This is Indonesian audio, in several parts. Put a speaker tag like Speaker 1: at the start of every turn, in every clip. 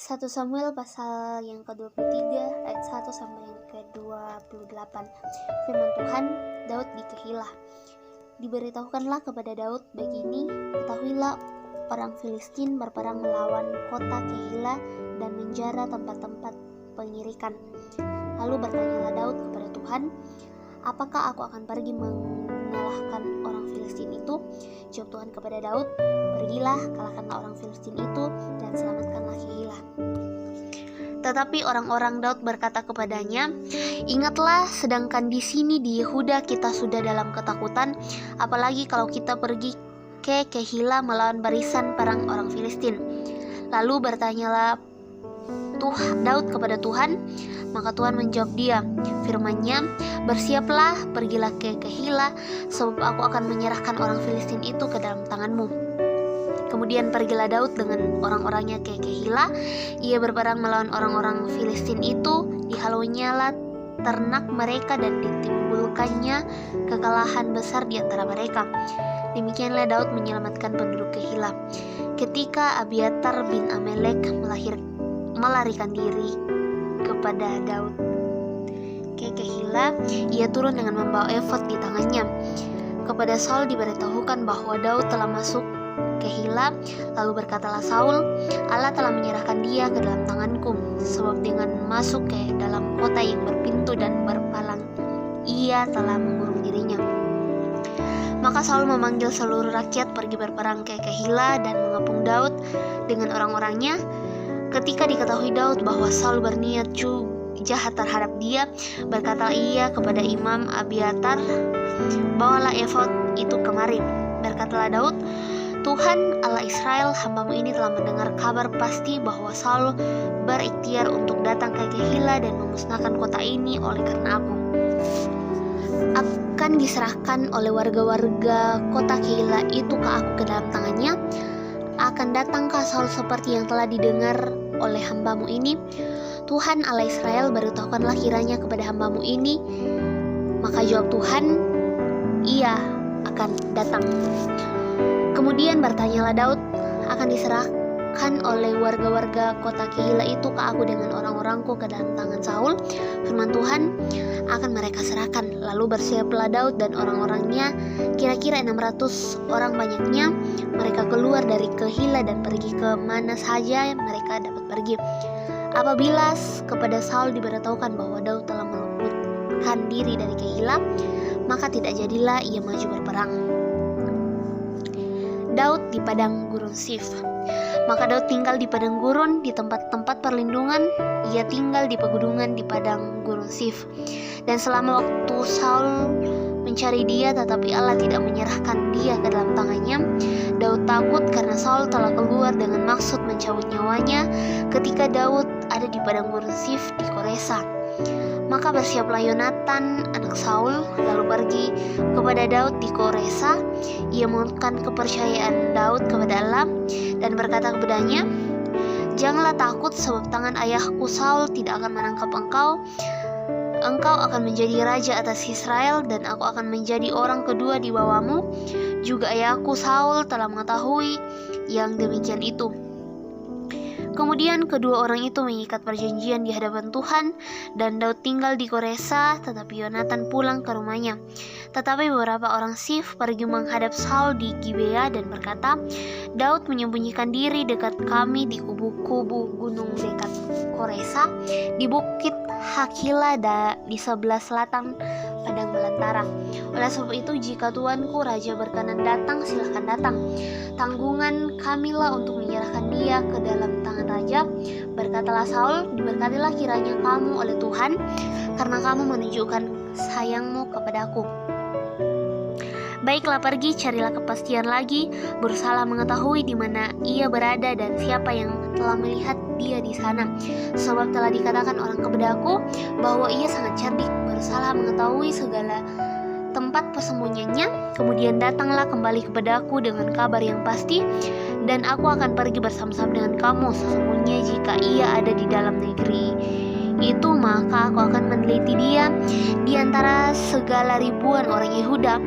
Speaker 1: 1 Samuel pasal yang ke-23 ayat 1 sampai yang ke-28. Firman Tuhan, Daud di Kehilah. Diberitahukanlah kepada Daud begini, ketahuilah orang Filistin berperang melawan kota Kehilah dan menjara tempat-tempat pengirikan. Lalu bertanyalah Daud kepada Tuhan, apakah aku akan pergi mengalahkan orang Filistin itu? Jawab Tuhan kepada Daud, pergilah, kalahkanlah orang Filistin itu dan selamatkanlah Kehilah. Tetapi orang-orang Daud berkata kepadanya, ingatlah, sedangkan di sini di Yehuda kita sudah dalam ketakutan, apalagi kalau kita pergi ke Kehilah melawan barisan perang orang Filistin. Lalu bertanyalah Daud kepada Tuhan, maka Tuhan menjawab dia, firman-Nya, bersiaplah, pergilah ke Kehilah, sebab aku akan menyerahkan orang Filistin itu ke dalam tanganmu. Kemudian pergilah Daud dengan orang-orangnya ke Kehilah. Ia berperang melawan orang-orang Filistin itu, dihalauinyalah ternak mereka dan ditimbulkannya kekalahan besar di antara mereka. Demikianlah Daud menyelamatkan penduduk Kehilah. Ketika Abiatar bin Amelek melarikan diri kepada Daud ke Kehilah, ia turun dengan membawa efod di tangannya. Kepada Saul diberitahukan bahwa Daud telah masuk Kehilah, lalu berkatalah Saul, Allah telah menyerahkan dia ke dalam tanganku, sebab dengan masuk ke dalam kota yang berpintu dan berpalang, ia telah mengurung dirinya. Maka Saul memanggil seluruh rakyat pergi berperang ke Kehilah dan mengepung Daud dengan orang-orangnya. Ketika diketahui Daud bahwa Saul berniat jahat terhadap dia, berkata ia kepada Imam Abiatar, bawalah efod itu kemari. Berkatalah Daud, Tuhan Allah Israel, hamba-Mu ini telah mendengar kabar pasti bahwa Saul berikhtiar untuk datang ke Kehilah dan memusnahkan kota ini oleh karena aku. Akan diserahkan oleh warga-warga kota Kehilah itu ke dalam tangannya. Akan datangkah Saul seperti yang telah didengar oleh hamba-Mu ini? Tuhan Allah Israel, beritahukanlah kiranya kepada hamba-Mu ini. Maka jawab Tuhan, ia akan datang. Kemudian bertanyalah Daud, akan diserahkan oleh warga-warga kota Kehilah itu ke aku dengan orang-orangku ke dalam tangan Saul? Firman Tuhan, akan mereka serahkan. Lalu bersiaplah Daud dan orang-orangnya, kira-kira 600 orang banyaknya. Mereka keluar dari Kehilah dan pergi ke mana saja mereka dapat pergi. Apabila kepada Saul diberitahukan bahwa Daud telah meluputkan diri dari Kehilah, maka tidak jadilah ia maju berperang. Daud di padang gurun Sif. Maka Daud tinggal di padang gurun, di tempat-tempat perlindungan. Ia tinggal di pegunungan di padang gurun Sif. Dan selama waktu Saul mencari dia, tetapi Allah tidak menyerahkan dia ke dalam tangannya, Daud takut karena Saul telah keluar dengan maksud mencabut nyawanya ketika Daud ada di padang gurun Sif di Koresa. Maka bersiaplah Yonatan anak Saul, lalu pergi kepada Daud di Koresa. Ia menurutkan kepercayaan Daud kepada Allah dan berkata kepadanya, janganlah takut, sebab tangan ayahku Saul tidak akan menangkap engkau. Engkau akan menjadi raja atas Israel dan aku akan menjadi orang kedua di bawahmu. Juga ayahku Saul telah mengetahui yang demikian itu. Kemudian kedua orang itu mengikat perjanjian di hadapan Tuhan, dan Daud tinggal di Koresa, tetapi Yonatan pulang ke rumahnya. Tetapi beberapa orang Sif pergi menghadap Saul di Gibea dan berkata, Daud menyembunyikan diri dekat kami di kubu-kubu gunung dekat Koresa, di bukit Hakila di sebelah selatan padang belantara. Oleh sebab itu, jika tuanku raja berkenan datang, silahkan datang. Tanggungan kamilah untuk menyerahkan dia ke dalam tangan raja. Berkatalah Saul, diberkatilah kiranya kamu oleh Tuhan, karena kamu menunjukkan sayangmu kepadaku. Baiklah, pergi, carilah kepastian lagi, berusahalah mengetahui di mana ia berada dan siapa yang telah melihat dia di sana. Sebab telah dikatakan orang kepadaku bahwa ia sangat cerdik, berusahalah mengetahui segala tempat persembunyiannya. Kemudian datanglah kembali kepadaku dengan kabar yang pasti, dan aku akan pergi bersama-sama dengan kamu. Sesungguhnya jika ia ada di dalam negeri itu, maka aku akan meneliti dia di antara segala ribuan orang Yehuda.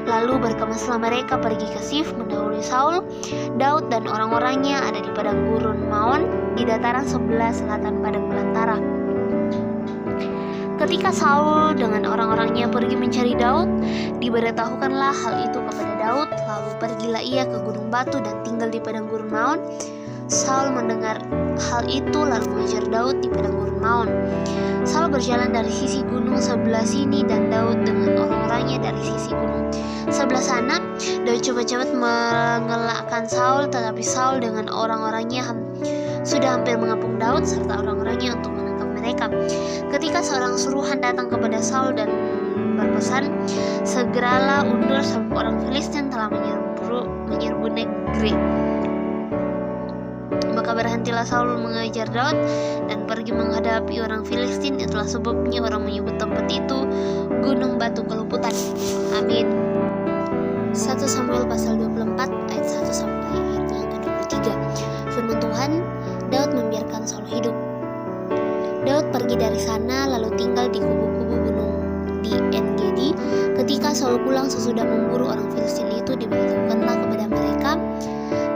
Speaker 1: Lalu berkemaslah mereka pergi ke Sif mendahului Saul. Daud dan orang-orangnya ada di padang gurun Maon di dataran sebelah selatan padang belantara. Ketika Saul dengan orang-orangnya pergi mencari Daud, diberitahukanlah hal itu kepada Daud. Lalu pergilah ia ke gunung batu dan tinggal di padang gurun Maon. Saul mendengar hal itu lalu mengejar Daud di padang gurun Maon. Saul berjalan dari sisi gunung sebelah sini dan Daud dengan orang-orangnya dari sisi gunung sebelah sana. Daud cepat-cepat mengelakkan Saul, tetapi Saul dengan orang-orangnya sudah hampir mengepung Daud serta orang-orangnya untuk menangkap mereka. Ketika seorang suruhan datang kepada Saul dan berpesan, "Segeralah undur sebab orang Filistin telah menyerbu negeri." Maka berhentilah Saul mengejar Daud dan pergi menghadapi orang Filistin. Itulah sebabnya orang menyebut tempat itu Gunung Batu Keluputan. Amin. 1 Samuel pasal 24 ayat 1 sampai ayatnya ke-23. Firman Tuhan, Daud membiarkan Saul hidup. Daud pergi dari sana lalu tinggal di kubu-kubu gunung di En-Gedi. Ketika Saul pulang sesudah memburu orang Filistin itu, diberitahukanlah kepada mereka,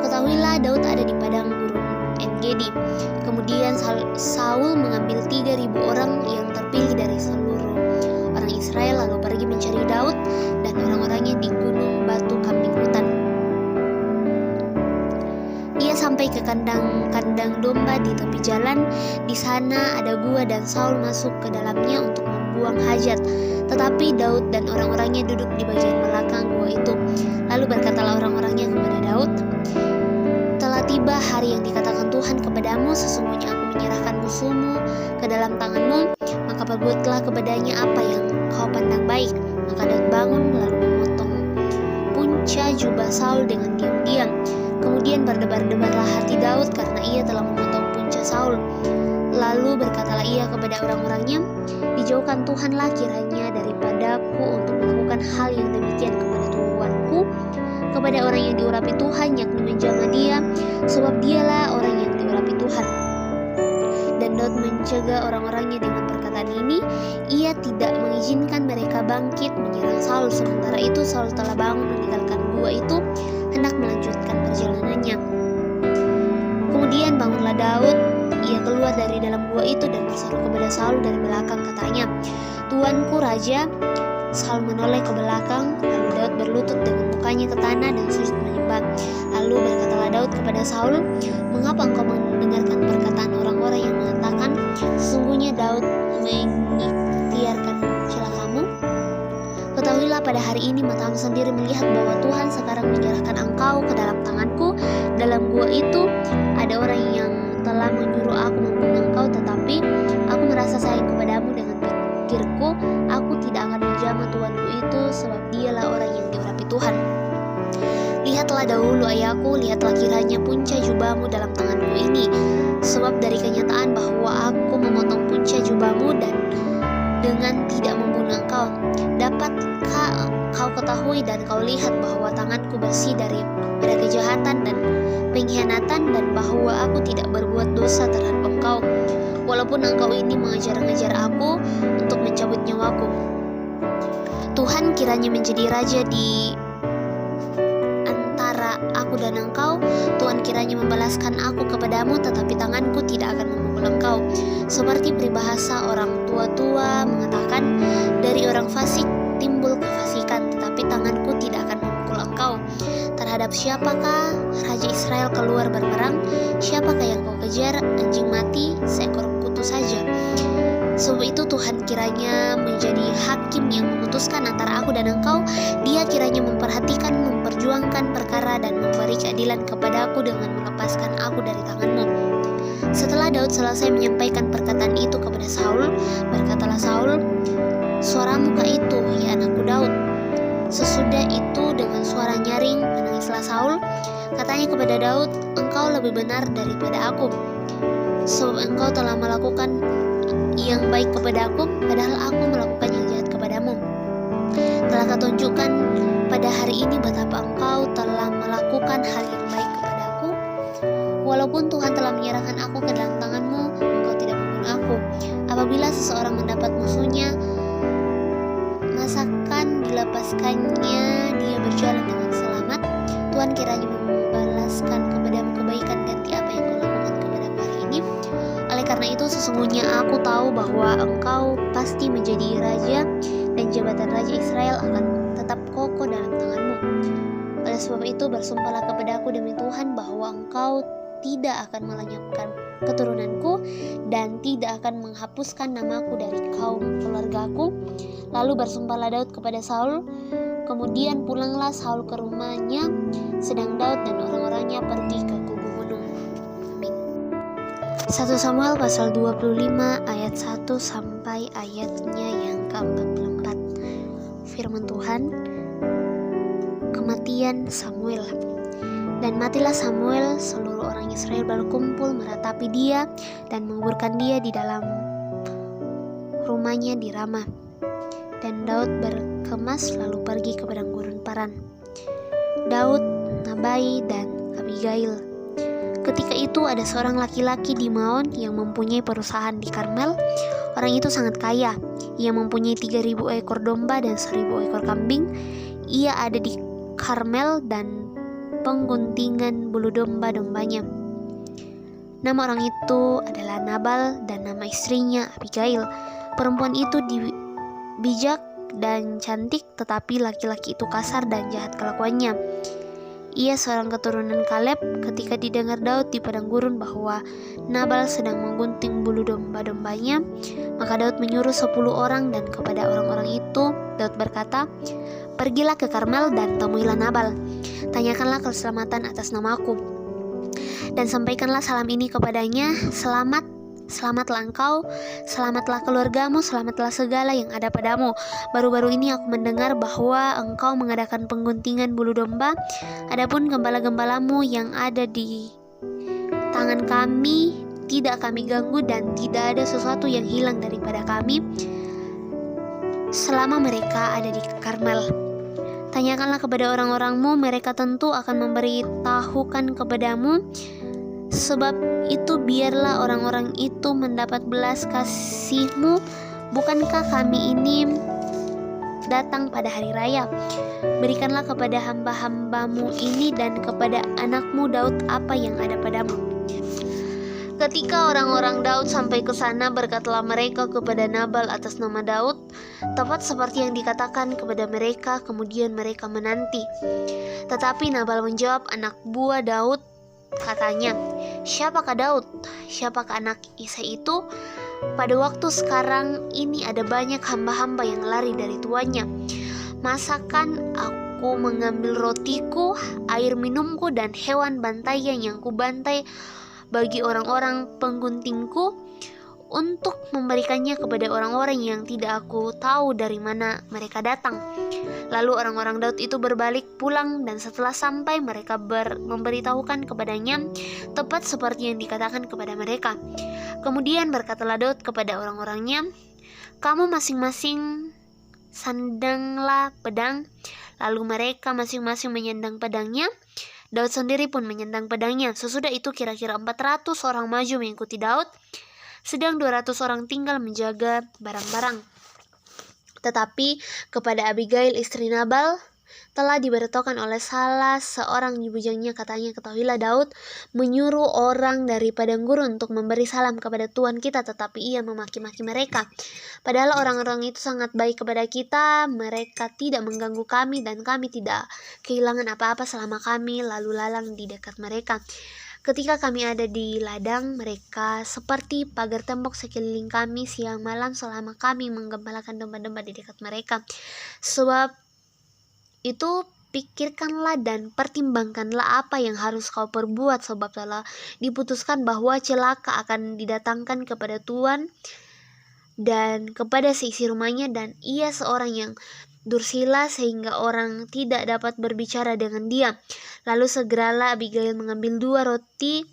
Speaker 1: "Ketahuilah Daud ada di padang gurun En-Gedi." Kemudian Saul mengambil 3.000 orang yang terpilih dari seluruh orang Israel lalu pergi mencari Daud dan orang-orangnya di gunung batu kambing hutan. Ia sampai ke kandang domba di tepi jalan. Di sana ada gua dan Saul masuk ke dalamnya untuk membuang hajat. Tetapi Daud dan orang-orangnya duduk di bagian belakang gua itu. Lalu berkatalah orang-orangnya kepada Daud, "Telah tiba hari yang dikatakan Tuhan kepadamu, sesungguhnya aku menyerahkan musuhmu ke dalam tanganmu, maka perbuatlah kepadanya apa yang kau pandang baik." Maka Daud bangun lalu memotong punca jubah Saul dengan diam-diam. Kemudian berdebar-debarlah hati Daud karena ia telah memotong punca Saul. Lalu berkatalah ia kepada orang-orangnya, "Dijauhkan Tuhanlah kiranya daripadaku untuk melakukan hal yang demikian kepada tuanku, kepada orang yang diurapi Tuhan, yakni menjamah dia, sebab dialah orang yang diurapi Tuhan." Dan Daud mencegah orang-orangnya dengan perkataan ini. Ia tidak mengizinkan mereka bangkit menyerang Saul. Sementara itu Saul telah bangun meninggalkan gua itu, hendak melanjutkan perjalanannya. Kemudian bangunlah Daud, ia keluar dari dalam gua itu dan berseru kepada Saul dari belakang, katanya, "Tuanku Raja." Saul menoleh ke belakang, lalu Daud berlutut dengan mukanya ke tanah dan sujud menyembah. Lalu berkatalah Daud kepada Saul, "Mengapa engkau mendengarkan perkataan orang-orang yang mengatakan, sesungguhnya Daud mengikhtiarkan celakamu? Ketahuilah pada hari ini matamu sendiri melihat bahwa Tuhan sekarang menyerahkan engkau ke dalam tanganku. Dalam gua itu ada orang yang telah menyuruh aku membunuh engkau, tetapi aku merasa sayang kepadamu dengan pikirku, aku tidak akan menjamah tuanku itu, sebab dialah orang yang diurapi Tuhan. Lihatlah dahulu ayahku, lihatlah kiranya punca jubahmu dalam tanganku ini, sebab dari kenyataan bahwa aku memotong punca jubahmu dan dengan tidak membunuh engkau, dapatkah kau ketahui dan kau lihat bahwa tanganku bersih daripada kejahatan dan pengkhianatan, dan bahwa aku tidak berbuat dosa terhadap engkau, walaupun engkau ini mengejar-ngejar aku untuk mencabut nyawaku. Tuhan kiranya menjadi raja di antara aku dan engkau. Tuhan kiranya membalaskan aku kepadamu, tetapi tanganku tidak akan memukul engkau." Seperti peribahasa orang tua-tua mengatakan, "Dari orang fasik timbul kefasikan, tetapi tanganku tidak akan memukul engkau." Terhadap siapakah Raja Israel keluar berperang? Siapakah yang kau kejar? Anjing mati, seekor kutu saja. Sebab itu Tuhan kiranya menjadi hakim yang memutuskan antara aku dan engkau. Dia kiranya memperhatikan, memperjuangkan perkara dan memberi keadilan kepadaku dengan melepaskan aku dari tanganmu. Setelah Daud selesai menyampaikan perkataan itu kepada Saul, berkatalah Saul, "Suaramu kah itu, ya anakku Daud?" Sesudah itu dengan suara nyaring menangislah Saul. Katanya kepada Daud, "Engkau lebih benar daripada aku, sebab engkau telah melakukan yang baik kepada aku, padahal aku melakukan yang jahat kepadamu. Telah kau tunjukkan pada hari ini betapa engkau telah melakukan hal yang baik kepadaku. Walaupun Tuhan telah menyerahkan aku ke dalam tanganmu, engkau tidak membunuh aku. Apabila karena itu sesungguhnya aku tahu bahwa engkau pasti menjadi raja, dan jabatan Raja Israel akan tetap kokoh dalam tanganmu. Oleh sebab itu bersumpahlah kepadaku demi Tuhan bahwa engkau tidak akan melenyapkan keturunanku dan tidak akan menghapuskan namaku dari kaum keluargaku. Lalu bersumpahlah Daud kepada Saul. Kemudian pulanglah Saul ke rumahnya, sedang Daud dan orang-orangnya pergi ke kubu gunung. Amin. 1 Samuel pasal 25 ayat 1 sampai ayatnya yang ke-44. Firman Tuhan. Kematian Samuel. Dan matilah Samuel, seluruh orang Israel berkumpul meratapi dia dan menguburkan dia di dalam rumahnya di Rama. Dan Daud berkemas lalu pergi ke padang gurun Paran. Daud, Nabai, dan Abigail. Ketika itu ada seorang laki-laki di Maon yang mempunyai perusahaan di Karmel. Orang itu sangat kaya. Ia mempunyai 3.000 ekor domba dan 1.000 ekor kambing. Ia ada di Karmel dan pengguntingan bulu domba-dombanya. Nama orang itu adalah Nabal dan nama istrinya Abigail. Perempuan itu bijak dan cantik, tetapi laki-laki itu kasar dan jahat kelakuannya. Ia seorang keturunan Kaleb. Ketika didengar Daud di padang gurun bahwa Nabal sedang menggunting bulu domba-dombanya, maka Daud menyuruh 10 orang, dan kepada orang-orang itu Daud berkata, "Pergilah ke Karmel dan temuilah Nabal. Tanyakanlah keselamatan atas namaku. Dan sampaikanlah salam ini kepadanya, Selamatlah engkau, selamatlah keluargamu, selamatlah segala yang ada padamu. Baru-baru ini aku mendengar bahwa engkau mengadakan pengguntingan bulu domba. Adapun gembala-gembalamu yang ada di tangan kami tidak kami ganggu, dan tidak ada sesuatu yang hilang daripada kami selama mereka ada di Karmel. Tanyakanlah kepada orang-orangmu, mereka tentu akan memberitahukan kepadamu. Sebab itu biarlah orang-orang itu mendapat belas kasihmu. Bukankah kami ini datang pada hari raya? Berikanlah kepada hamba-hambamu ini dan kepada anakmu Daud apa yang ada padamu." Ketika orang-orang Daud sampai ke sana, berkatalah mereka kepada Nabal atas nama Daud, tepat seperti yang dikatakan kepada mereka. Kemudian mereka menanti. Tetapi Nabal menjawab, "Anak buah Daud," katanya. "Siapakah Daud? Siapakah anak Isai itu? Pada waktu sekarang ini ada banyak hamba-hamba yang lari dari tuannya. Masakan aku mengambil rotiku, air minumku, dan hewan bantaian yang kubantai bagi orang-orang pengguntingku untuk memberikannya kepada orang-orang yang tidak aku tahu dari mana mereka datang." Lalu orang-orang Daud itu berbalik pulang, dan setelah sampai mereka memberitahukan kepadanya tepat seperti yang dikatakan kepada mereka. Kemudian berkatalah Daud kepada orang-orangnya, "Kamu masing-masing sandanglah pedang." Lalu mereka masing-masing menyandang pedangnya. Daud sendiri pun menyandang pedangnya. Sesudah itu kira-kira 400 orang maju mengikuti Daud, sedang 200 orang tinggal menjaga barang-barang. Tetapi kepada Abigail istri Nabal telah diberitahukan oleh salah seorang bujangnya, katanya, "Ketahuilah Daud menyuruh orang dari padang gurun untuk memberi salam kepada Tuhan kita, tetapi ia memaki-maki mereka. Padahal orang-orang itu sangat baik kepada kita. Mereka tidak mengganggu kami, dan kami tidak kehilangan apa-apa selama kami lalu lalang di dekat mereka. Ketika kami ada di ladang, mereka seperti pagar tembok sekeliling kami siang malam selama kami menggembalakan domba-domba di dekat mereka. Sebab itu pikirkanlah dan pertimbangkanlah apa yang harus kau perbuat, sebab telah diputuskan bahwa celaka akan didatangkan kepada Tuhan dan kepada seisi rumahnya, dan ia seorang yang dursila sehingga orang tidak dapat berbicara dengan dia." Lalu segeralah Abigail mengambil 200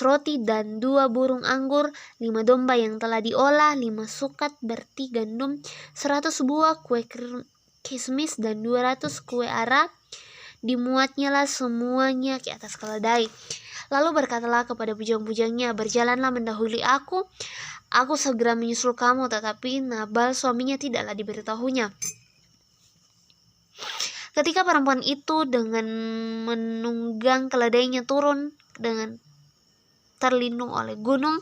Speaker 1: roti dan 2 burung anggur, 5 domba yang telah diolah, 5 sukat berti gandum, 100 buah kue kismis, dan 200 kue ara. Dimuatnyalah semuanya ke atas keledai. Lalu berkatalah kepada bujang-bujangnya, "Berjalanlah mendahului aku segera menyusul kamu." Tetapi Nabal suaminya tidaklah diberitahunya. Ketika perempuan itu dengan menunggang keledainya turun dengan terlindung oleh gunung.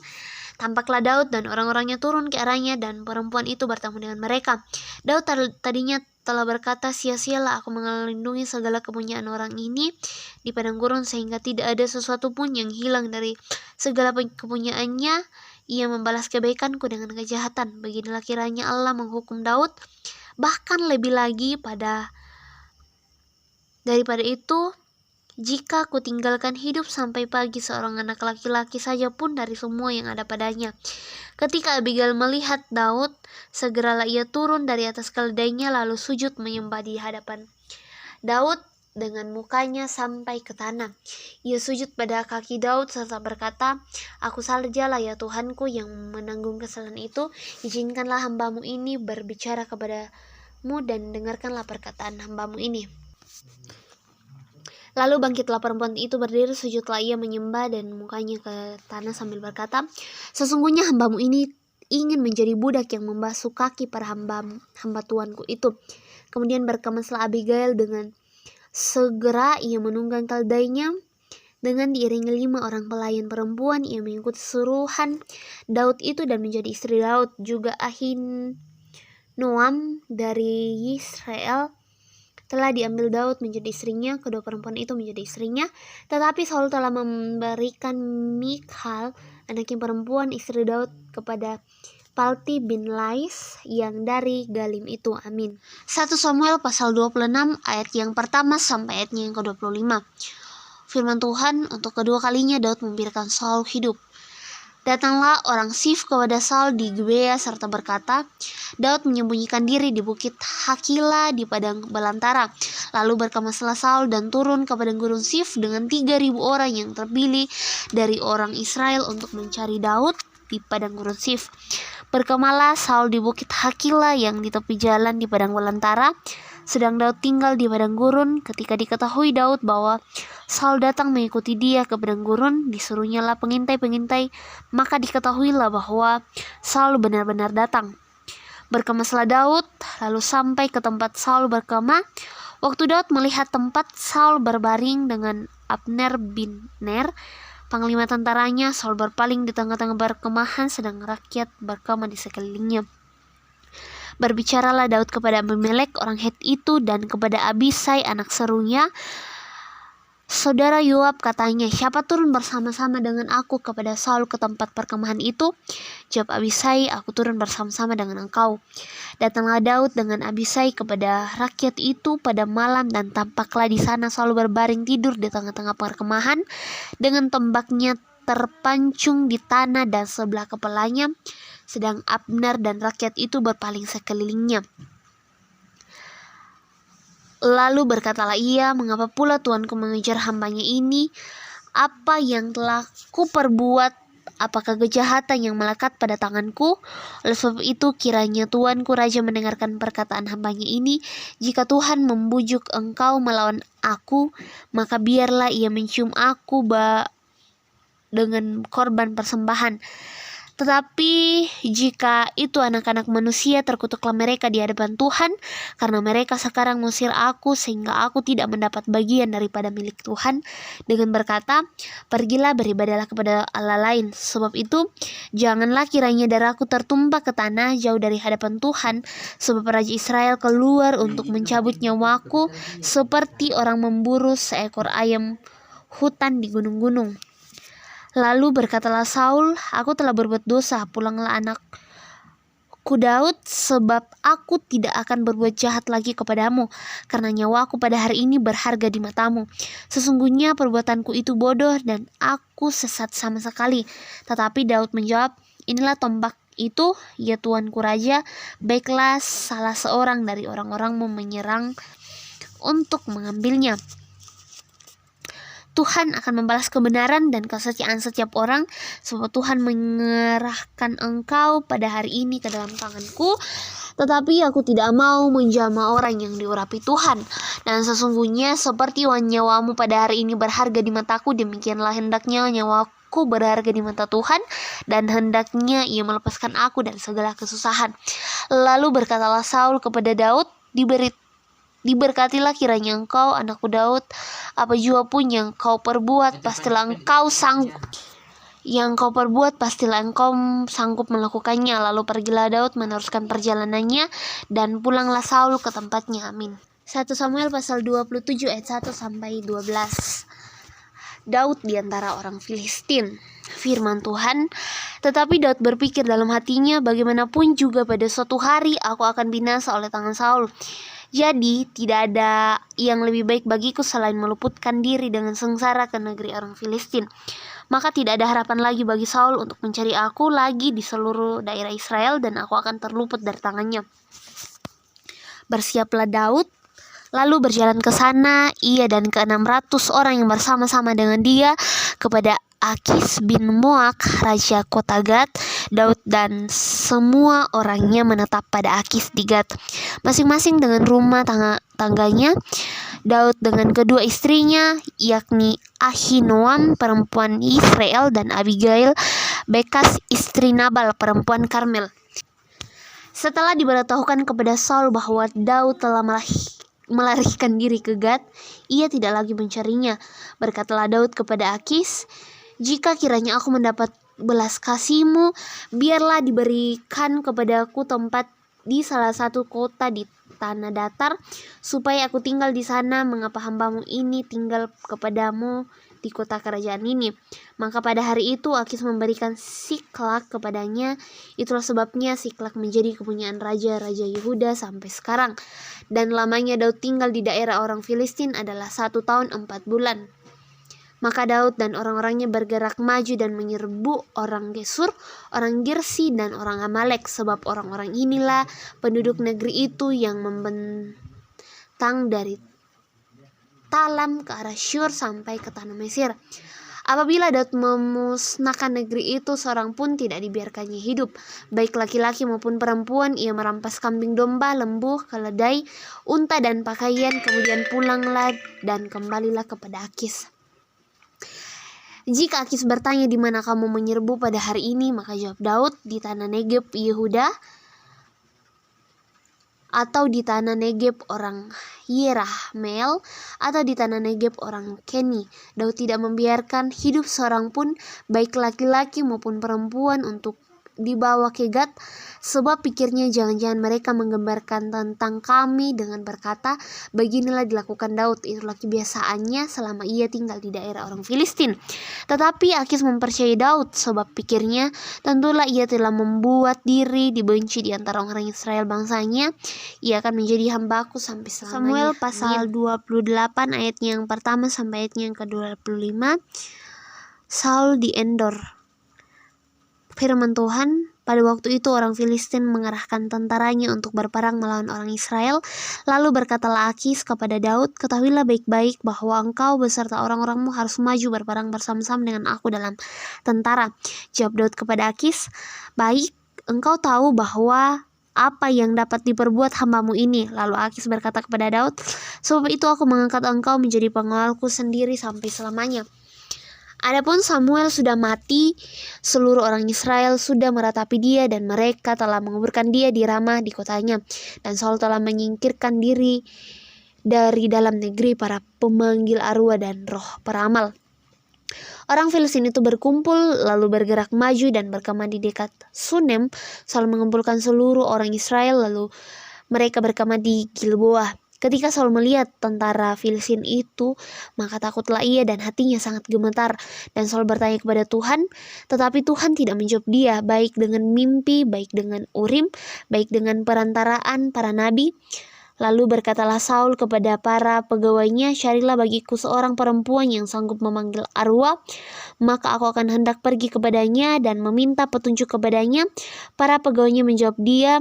Speaker 1: Tampaklah Daud dan orang-orangnya turun ke arahnya, dan perempuan itu bertemu dengan mereka. Daud tadinya telah berkata, "Sia-sialah aku melindungi segala kepunyaan orang ini di padang gurun, sehingga tidak ada sesuatu pun yang hilang dari segala kepunyaannya. Ia membalas kebaikanku dengan kejahatan. Beginilah kiranya Allah menghukum Daud, bahkan lebih lagi daripada itu, jika ku tinggalkan hidup sampai pagi seorang anak laki-laki saja pun dari semua yang ada padanya." Ketika Abigail melihat Daud, segeralah ia turun dari atas keledainya lalu sujud menyembah di hadapan Daud dengan mukanya sampai ke tanah. Ia sujud pada kaki Daud serta berkata, "Aku sajalah ya Tuhanku yang menanggung kesalahan itu. Izinkanlah hambamu ini berbicara kepadamu dan dengarkanlah perkataan hambamu ini." Lalu bangkitlah perempuan itu berdiri, sujudlah ia menyembah dan mukanya ke tanah sambil berkata, "Sesungguhnya hambamu ini ingin menjadi budak yang membasuh kaki para hamba Tuanku itu." Kemudian berkemaslah Abigail dengan segera ia menunggang keledainya. Dengan diiringi 5 orang pelayan perempuan, ia mengikuti suruhan Daud itu dan menjadi istri Daud. Juga Ahinoam dari Israel telah diambil Daud menjadi istrinya. Kedua perempuan itu menjadi istrinya. Tetapi Saul telah memberikan Michal, anaknya perempuan, istri Daud, kepada Palti bin Lais yang dari Galim itu. Amin. 1 Samuel pasal 26 ayat yang pertama sampai ayatnya yang ke-25. Firman Tuhan, untuk kedua kalinya Daud membiarkan Saul hidup. Datanglah orang Sif kepada Saul di Gibea serta berkata, "Daud menyembunyikan diri di bukit Hakila di padang belantara." Lalu berkemaslah Saul dan turun ke padang gurun Sif dengan 3.000 orang yang terpilih dari orang Israel untuk mencari Daud di padang gurun Sif. Berkemalah Saul di bukit Hakila yang di tepi jalan di padang belantara, sedang Daud tinggal di padang gurun. Ketika diketahui Daud bahwa Saul datang mengikuti dia ke padang gurun, disuruhnyalah pengintai-pengintai, maka diketahuilah bahwa Saul benar-benar datang. Berkemaslah Daud, lalu sampai ke tempat Saul berkemah. Waktu Daud melihat tempat Saul berbaring dengan Abner bin Ner, panglima tentaranya, Saul berpaling di tengah-tengah berkemahan, sedang rakyat berkemah di sekelilingnya. Berbicaralah Daud kepada Abimelek orang Het itu dan kepada Abisai anak serunya, saudara Yoab, katanya, "Siapa turun bersama-sama dengan aku kepada Saul ke tempat perkemahan itu?" Jawab Abisai, "Aku turun bersama-sama dengan engkau." Datanglah Daud dengan Abisai kepada rakyat itu pada malam, dan tampaklah di sana Saul berbaring tidur di tengah-tengah perkemahan dengan tombaknya terpancung di tanah dan sebelah kepalanya, sedang Abner dan rakyat itu berpaling sekelilingnya. Lalu berkatalah ia, "Mengapa pula Tuanku mengejar hambanya ini? Apa yang telah kuperbuat? Apakah kejahatan yang melekat pada tanganku? Oleh sebab itu kiranya Tuanku Raja mendengarkan perkataan hambanya ini. Jika Tuhan membujuk engkau melawan aku, maka biarlah ia mencium aku dengan korban persembahan. Tetapi jika itu anak-anak manusia, terkutuklah mereka di hadapan Tuhan, karena mereka sekarang mengusir aku sehingga aku tidak mendapat bagian daripada milik Tuhan, dengan berkata, pergilah beribadahlah kepada Allah lain. Sebab itu janganlah kiranya darahku tertumpah ke tanah jauh dari hadapan Tuhan, sebab Raja Israel keluar untuk mencabut nyawaku seperti orang memburu seekor ayam hutan di gunung-gunung. Lalu berkatalah Saul, aku telah berbuat dosa, pulanglah anakku Daud, sebab aku tidak akan berbuat jahat lagi kepadamu, karena nyawaku pada hari ini berharga di matamu. Sesungguhnya perbuatanku itu bodoh dan aku sesat sama sekali. Tetapi Daud menjawab, inilah tombak itu, ya Tuanku Raja, baiklah salah seorang dari orang-orangmu menyerang untuk mengambilnya. Tuhan akan membalas kebenaran dan kesetiaan setiap orang, sebab Tuhan menyerahkan engkau pada hari ini ke dalam tanganku. Tetapi aku tidak mau menjamah orang yang diurapi Tuhan. Dan sesungguhnya seperti nyawamu pada hari ini berharga di mataku, demikianlah hendaknya nyawaku berharga di mata Tuhan, dan hendaknya ia melepaskan aku dari segala kesusahan. Lalu berkatalah Saul kepada Daud, diberkatilah kiranya engkau, anakku Daud, apa jua pun yang kau perbuat, pastilah engkau sanggup. Yang kau perbuat pastilah engkau sanggup melakukannya. Lalu pergilah Daud meneruskan perjalanannya dan pulanglah Saul ke tempatnya. Amin. 1 Samuel pasal 27 ayat 1 sampai 12. Daud di antara orang Filistin. Firman Tuhan, tetapi Daud berpikir dalam hatinya, bagaimanapun juga pada suatu hari aku akan binasa oleh tangan Saul. Jadi tidak ada yang lebih baik bagiku selain meluputkan diri dengan sengsara ke negeri orang Filistin. Maka tidak ada harapan lagi bagi Saul untuk mencari aku lagi di seluruh daerah Israel, dan aku akan terluput dari tangannya. Bersiaplah Daud, lalu berjalan ke sana, ia dan ke-600 orang yang bersama-sama dengan dia, kepada Akis bin Moak, raja kota Gat. Daud dan semua orangnya menetap pada Akis di Gat, masing-masing dengan rumah tangganya. Daud dengan kedua istrinya, yakni Ahinoam perempuan Israel dan Abigail, bekas istri Nabal perempuan Karmel. Setelah diberitahukan kepada Saul bahwa Daud telah melarikan diri ke Gat, ia tidak lagi mencarinya. Berkatalah Daud kepada Akis, jika kiranya aku mendapat belas kasihmu, biarlah diberikan kepadaku tempat di salah satu kota di tanah datar, supaya aku tinggal di sana. Mengapa hambamu ini tinggal kepadamu di kota kerajaan ini? Maka pada hari itu Akis memberikan Siklak kepadanya. Itulah sebabnya Siklak menjadi kepunyaan raja-raja Yehuda sampai sekarang. Dan lamanya Daud tinggal di daerah orang Filistin adalah 1 tahun 4 bulan. Maka Daud dan orang-orangnya bergerak maju dan menyerbu orang Gesur, orang Girsi, dan orang Amalek, sebab orang-orang inilah penduduk negeri itu yang membentang dari Talam ke arah Syur sampai ke tanah Mesir. Apabila Daud memusnahkan negeri itu, seorang pun tidak dibiarkannya hidup, baik laki-laki maupun perempuan. Ia merampas kambing domba, lembu, keledai, unta, dan pakaian. Kemudian pulanglah dan kembalilah kepada Akis. Jika Akis bertanya, di mana kamu menyerbu pada hari ini? Maka jawab Daud, di tanah Negeb Yehuda, atau di tanah Negeb orang Yerahmeel, atau di tanah Negeb orang Keni. Daud tidak membiarkan hidup seorang pun, baik laki-laki maupun perempuan, untuk dibawa ke Gat, sebab pikirnya jangan-jangan mereka menggembarkan tentang kami dengan berkata, beginilah dilakukan Daud, itulah kebiasaannya selama ia tinggal di daerah orang Filistin. Tetapi Akis mempercayai Daud, sebab pikirnya, tentulah ia telah membuat diri dibenci di antara orang Israel bangsanya, ia akan menjadi hambaku sampai selamanya. Samuel pasal 28 ayatnya yang pertama sampai ayatnya yang ke-25. Saul di Endor. Firman Tuhan, pada waktu itu orang Filistin mengerahkan tentaranya untuk berperang melawan orang Israel. Lalu berkatalah Akis kepada Daud, ketahuilah baik-baik bahwa engkau beserta orang-orangmu harus maju berperang bersama-sama dengan aku dalam tentara. Jawab Daud kepada Akis, baik, engkau tahu bahwa apa yang dapat diperbuat hambamu ini. Lalu Akis berkata kepada Daud, sebab itu aku mengangkat engkau menjadi pengawalku sendiri sampai selamanya. Adapun Samuel sudah mati, seluruh orang Israel sudah meratapi dia, dan mereka telah menguburkan dia di Ramah di kotanya. Dan Saul telah menyingkirkan diri dari dalam negeri para pemanggil arwah dan roh peramal. Orang Filistin itu berkumpul, lalu bergerak maju dan berkemah di dekat Sunem. Saul mengumpulkan seluruh orang Israel, lalu mereka berkemah di Gilboa. Ketika Saul melihat tentara Filistin itu, maka takutlah ia dan hatinya sangat gemetar. Dan Saul bertanya kepada Tuhan, tetapi Tuhan tidak menjawab dia, baik dengan mimpi, baik dengan Urim, baik dengan perantaraan para nabi. Lalu berkatalah Saul kepada para pegawainya, carilah bagiku seorang perempuan yang sanggup memanggil arwah, maka aku akan hendak pergi kepadanya dan meminta petunjuk kepadanya. Para pegawainya menjawab dia,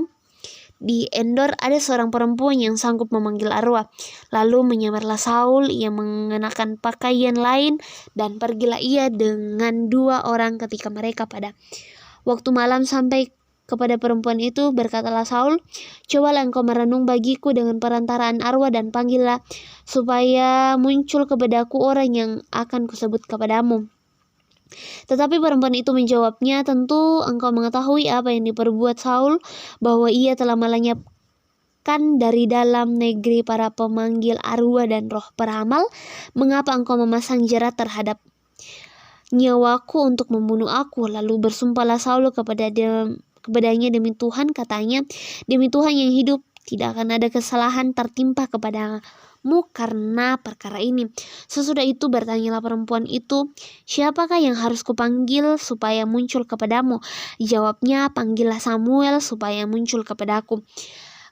Speaker 1: di Endor ada seorang perempuan yang sanggup memanggil arwah. Lalu menyamarlah Saul, ia mengenakan pakaian lain, dan pergilah ia dengan 2 orang. Ketika mereka pada waktu malam sampai kepada perempuan itu, berkatalah Saul, cobalah engkau merenung bagiku dengan perantaraan arwah, dan panggillah supaya muncul kepadaku orang yang akan kusebut kepadamu. Tetapi perempuan itu menjawabnya, tentu engkau mengetahui apa yang diperbuat Saul, bahwa ia telah melenyapkan dari dalam negeri para pemanggil arwah dan roh peramal. Mengapa engkau memasang jerat terhadap nyawaku untuk membunuh aku. Lalu bersumpahlah Saul kepadanya demi Tuhan, katanya, demi Tuhan yang hidup, tidak akan ada kesalahan tertimpa kepadamu karena perkara ini. Sesudah itu bertanyalah perempuan itu, siapakah yang harus kupanggil supaya muncul kepadamu? Jawabnya, panggillah Samuel supaya muncul kepadaku.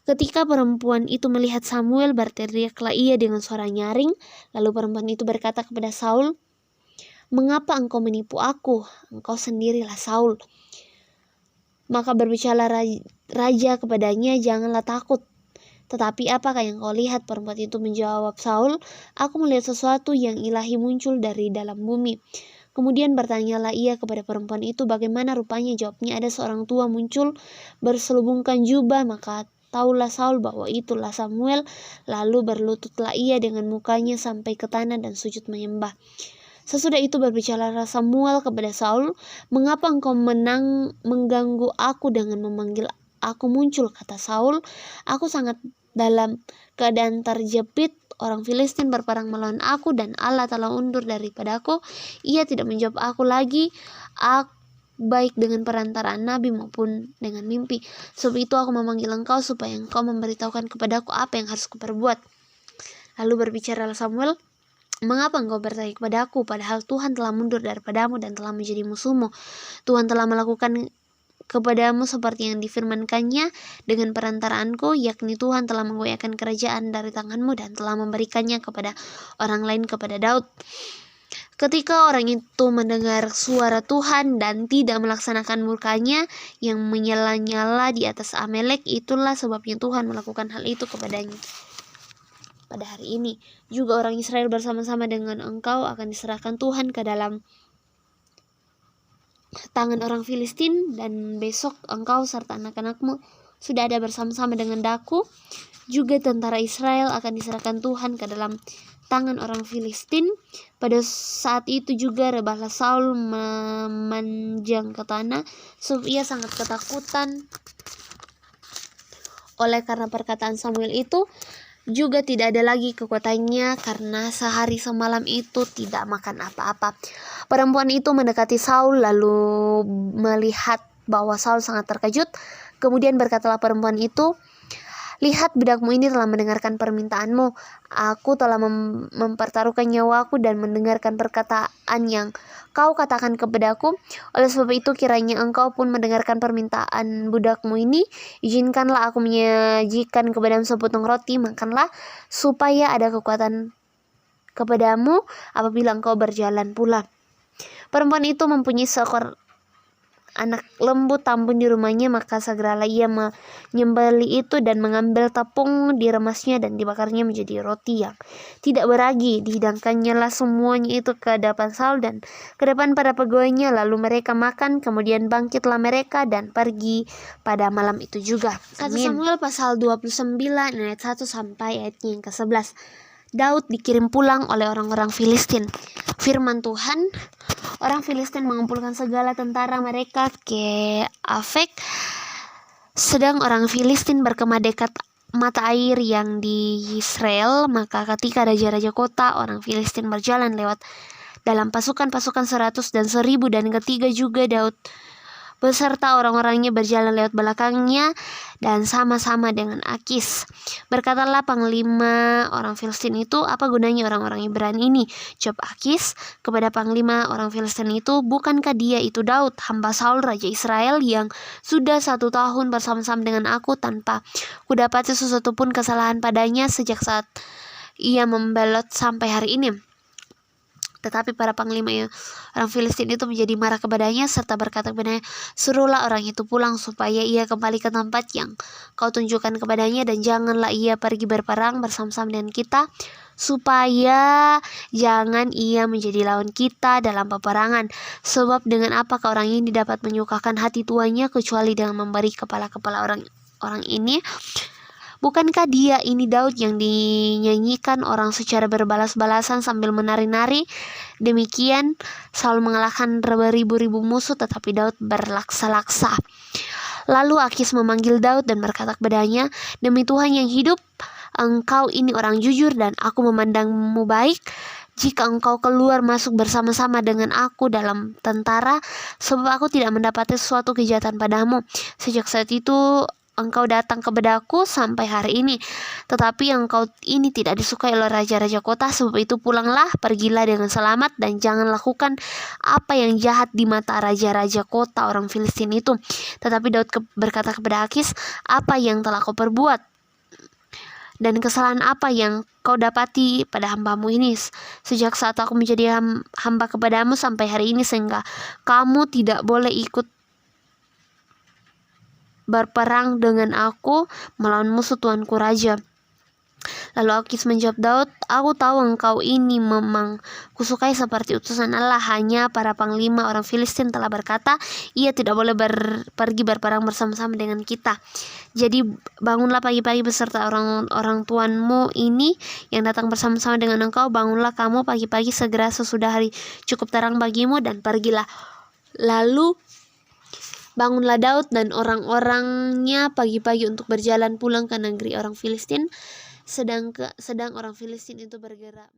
Speaker 1: Ketika perempuan itu melihat Samuel, berteriaklah ia dengan suara nyaring. Lalu perempuan itu berkata kepada Saul, mengapa engkau menipu aku? Engkau sendirilah Saul. Maka berbicara raja kepadanya, janganlah takut. Tetapi apakah yang kau lihat? Perempuan itu menjawab Saul, aku melihat sesuatu yang ilahi muncul dari dalam bumi. Kemudian bertanyalah ia kepada perempuan itu, bagaimana rupanya? Jawabnya, ada seorang tua muncul berselubungkan jubah. Maka taulah Saul bahwa itulah Samuel. Lalu berlututlah ia dengan mukanya sampai ke tanah dan sujud menyembah. Sesudah itu berbicara Samuel kepada Saul, mengapa engkau mengganggu aku dengan memanggil aku muncul? Kata Saul, aku sangat dalam keadaan terjepit. Orang Filistin berperang melawan aku dan Allah telah undur daripadaku. Ia tidak menjawab aku lagi, baik dengan perantaraan nabi maupun dengan mimpi. Sebab itu aku memanggil engkau supaya engkau memberitahukan kepadaku apa yang harus kuperbuat. Lalu berbicara Samuel, mengapa engkau bertanya kepadaku, padahal Tuhan telah mundur daripadamu dan telah menjadi musuhmu? Tuhan telah melakukan kepadamu seperti yang difirmankannya dengan perantaraanku, yakni Tuhan telah menggoyahkan kerajaan dari tanganmu dan telah memberikannya kepada orang lain, kepada Daud. Ketika orang itu mendengar suara Tuhan dan tidak melaksanakan murkanya yang menyala-nyala di atas Amalek, itulah sebabnya Tuhan melakukan hal itu kepadanya. Pada hari ini juga orang Israel bersama-sama dengan engkau akan diserahkan Tuhan ke dalam tangan orang Filistin, dan besok engkau serta anak-anakmu sudah ada bersama-sama dengan daku. Juga tentara Israel akan diserahkan Tuhan ke dalam tangan orang Filistin. Pada saat itu juga rebahlah Saul memanjang ke tanah, sebab ia sangat ketakutan oleh karena perkataan Samuel itu. Juga tidak ada lagi kekuatannya karena sehari semalam itu tidak makan apa-apa. Perempuan itu mendekati Saul lalu melihat bahwa Saul sangat terkejut. Kemudian berkatalah perempuan itu, lihat, budakmu ini telah mendengarkan permintaanmu. Aku telah mempertaruhkan nyawaku dan mendengarkan perkataan yang kau katakan kepadaku. Oleh sebab itu kiranya engkau pun mendengarkan permintaan budakmu ini. Izinkanlah aku menyajikan kepadamu sepotong roti, makanlah, supaya ada kekuatan kepadamu apabila engkau berjalan pula. Perempuan itu mempunyai seekor anak lembu tambun di rumahnya, maka segeralah ia menyembelih itu dan mengambil tepung, diremasnya dan dibakarnya menjadi roti yang tidak beragi. Dihidangkannya lah semuanya itu ke depan Saul dan ke depan para pegawainya, lalu mereka makan. Kemudian bangkitlah mereka dan pergi pada malam itu juga. 1 Samuel pasal 29 ayat 1 sampai ayatnya yang ke-11. Daud dikirim pulang oleh orang-orang Filistin. Firman Tuhan, orang Filistin mengumpulkan segala tentara mereka ke Afek, sedang orang Filistin berkemah dekat mata air yang di Israel. Maka ketika raja-raja kota orang Filistin berjalan lewat dalam pasukan-pasukan 100 dan 1000, dan ketiga juga Daud beserta orang-orangnya berjalan lewat belakangnya dan sama-sama dengan Akis. Berkatalah panglima orang Filistin itu, apa gunanya orang-orang Ibrani ini? Jawab Akis kepada panglima orang Filistin itu, bukankah dia itu Daud, hamba Saul raja Israel, yang sudah 1 tahun bersama-sama dengan aku tanpa kudapati sesuatu pun kesalahan padanya sejak saat ia membelot sampai hari ini? Tetapi para panglima orang Filistin itu menjadi marah kepadanya serta berkata kepadanya, suruhlah orang itu pulang supaya ia kembali ke tempat yang kau tunjukkan kepadanya, dan janganlah ia pergi berperang bersama-sama dengan kita, supaya jangan ia menjadi lawan kita dalam peperangan. Sebab dengan apakah orang ini dapat menyukakan hati tuannya kecuali dengan memberi kepala-kepala orang ini? Bukankah dia ini Daud yang dinyanyikan orang secara berbalas-balasan sambil menari-nari? Demikian Saul mengalahkan beribu-ribu musuh, tetapi Daud berlaksa-laksa. Lalu Akis memanggil Daud dan berkata kepadanya, demi Tuhan yang hidup, engkau ini orang jujur dan aku memandangmu baik.
Speaker 2: jika engkau keluar masuk bersama-sama dengan aku dalam tentara, sebab aku tidak mendapati suatu kejahatan padamu. Sejak saat itu engkau datang kepadaku sampai hari ini. Tetapi engkau ini tidak disukai oleh raja-raja kota, sebab itu pulanglah, pergilah dengan selamat, dan jangan lakukan apa yang jahat di mata raja-raja kota orang Filistin itu. Tetapi Daud berkata kepada Akis, apa yang telah kau perbuat? Dan kesalahan apa yang kau dapati pada hambamu ini sejak saat aku menjadi hamba kepadamu sampai hari ini, sehingga kamu tidak boleh ikut berperang dengan aku melawan musuh tuanku raja. Lalu Akis menjawab Daud, aku tahu engkau ini memang kusukai seperti utusan Allah, hanya para panglima orang Filistin telah berkata, ia tidak boleh pergi berperang bersama-sama dengan kita. Jadi bangunlah pagi-pagi beserta orang tuanmu ini yang datang bersama-sama dengan engkau. Bangunlah kamu pagi-pagi segera sesudah hari cukup terang bagimu, dan pergilah. Lalu bangunlah Daud dan orang-orangnya pagi-pagi untuk berjalan pulang ke negeri orang Filistin, sedang orang Filistin itu bergerak.